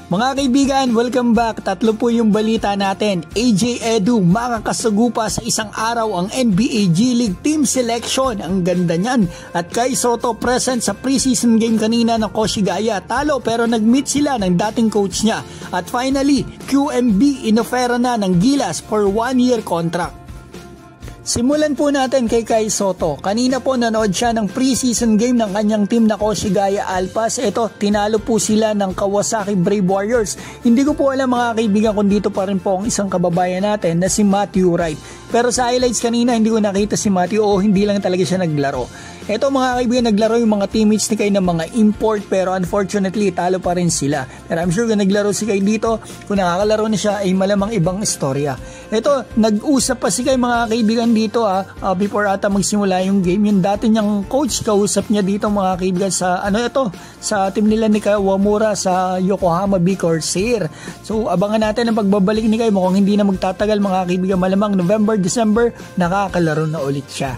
Mga kaibigan, welcome back. Tatlo po yung balita natin. AJ Edu makakasagupa sa isang araw ang NBA G League team selection. Ang ganda niyan. At Kai Sotto present sa preseason game kanina ng Koshigaya. Talo pero nag-meet sila ng dating coach niya. At finally, QMB inofera na ng Gilas for 1-year contract. Simulan po natin kay Kai Sotto. Kanina po nanood siya ng preseason game ng kanyang team na Koshigaya Alpas. Ito, tinalo po sila ng Kawasaki Brave Warriors. Hindi ko po alam mga kaibigan kung dito pa rin po ang isang kababayan natin na si Matthew Wright. Pero sa highlights kanina hindi ko nakita si Matthew o hindi lang talaga siya naglaro. Ito mga kaibigan, naglaro yung mga teammates ni Kai ng mga import pero unfortunately talo pa rin sila. Pero I'm sure kung naglaro si Kai dito, kung nakakalaro na siya ay malamang ibang istorya. Ito, nag-usap pa si Kai mga kaibigan dito before ata magsimula yung game. Yung dati niyang coach, kausap niya dito mga kaibigan sa sa team nila ni Kawamura sa Yokohama B Corsair. So abangan natin ang pagbabalik ni Kai. Mukhang hindi na magtatagal mga kaibigan, malamang November, December, nakakalaro na ulit siya.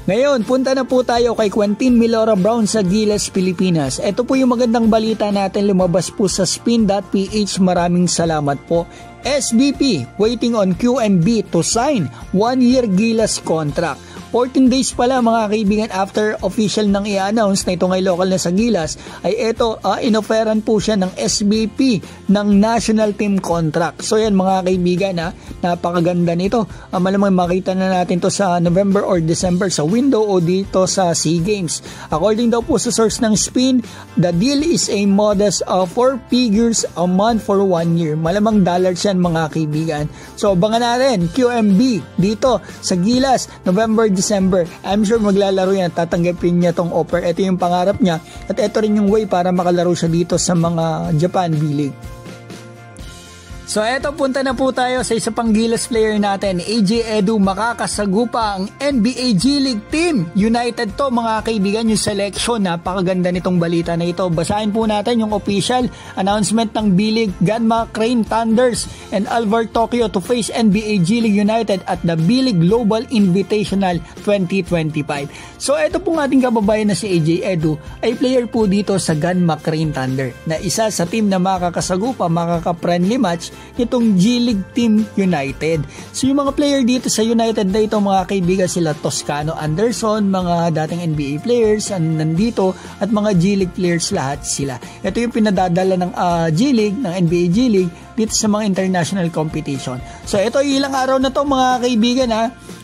Ngayon, punta na po tayo kay Quentin Milora Brown sa Gilas, Pilipinas. Ito po yung magandang balita natin, lumabas po sa spin.ph. Maraming salamat po. SBP waiting on QMB to sign 1-year Gilas contract. 14 days pala mga kaibigan after official nang i-announce na ito ngay local na sa Gilas ay ito inoferan po siya ng SBP ng national team contract. So yan mga kaibigan napakaganda nito. Malamang makita na natin to sa November or December sa window o dito sa SEA Games. According daw po sa source ng Spin, the deal is a modest 4 figures a month for 1 year. Malamang dollars yan mga kaibigan. So abangan natin QMB dito sa Gilas November, December. I'm sure maglalaro yan, tatanggapin niya tong offer. Ito yung pangarap niya at ito rin yung way para makalaro siya dito sa mga Japan B-League. So eto, punta na po tayo sa isa pang Gilas player natin. AJ Edu makakasagupa ang NBA G League Team United to mga kaibigan, yung selection. Napakaganda nitong balita na ito. Basahin po natin yung official announcement ng B-League. Ganma Crane Thunders and Alvar Tokyo to face NBA G League United at the B-League Global Invitational 2025. So eto pong ating kababayan na si AJ Edu ay player po dito sa Ganma Crane Thunder na isa sa team na makakasagupa, makaka-friendly match itong G-League Team United. So yung mga player dito sa United na ito mga kaibigan, sila Toscano Anderson, mga dating NBA players nandito at mga G-League players lahat sila. Ito yung pinadadala ng G-League, ng NBA G-League dito sa mga international competition. So ito ilang araw na to mga kaibigan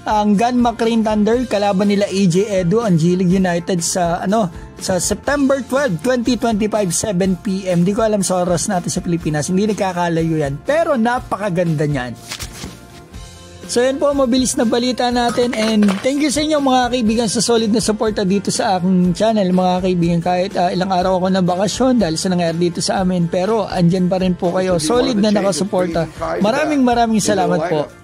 ang Ganma Crane Thunder kalaban nila AJ Edu ang G-League United sa September 12, 2025, 7 PM. Di ko alam sa oras natin sa Pilipinas. Hindi nakakalayo yan. Pero napakaganda niyan. So yan po, mabilis na balita natin. And thank you sa inyo mga kaibigan sa solid na suporta dito sa aking channel. Mga kaibigan, kahit ilang araw ako na bakasyon dahil sa nangyari dito sa amin. Pero andyan pa rin po kayo. Solid na nakasuporta. Maraming salamat po.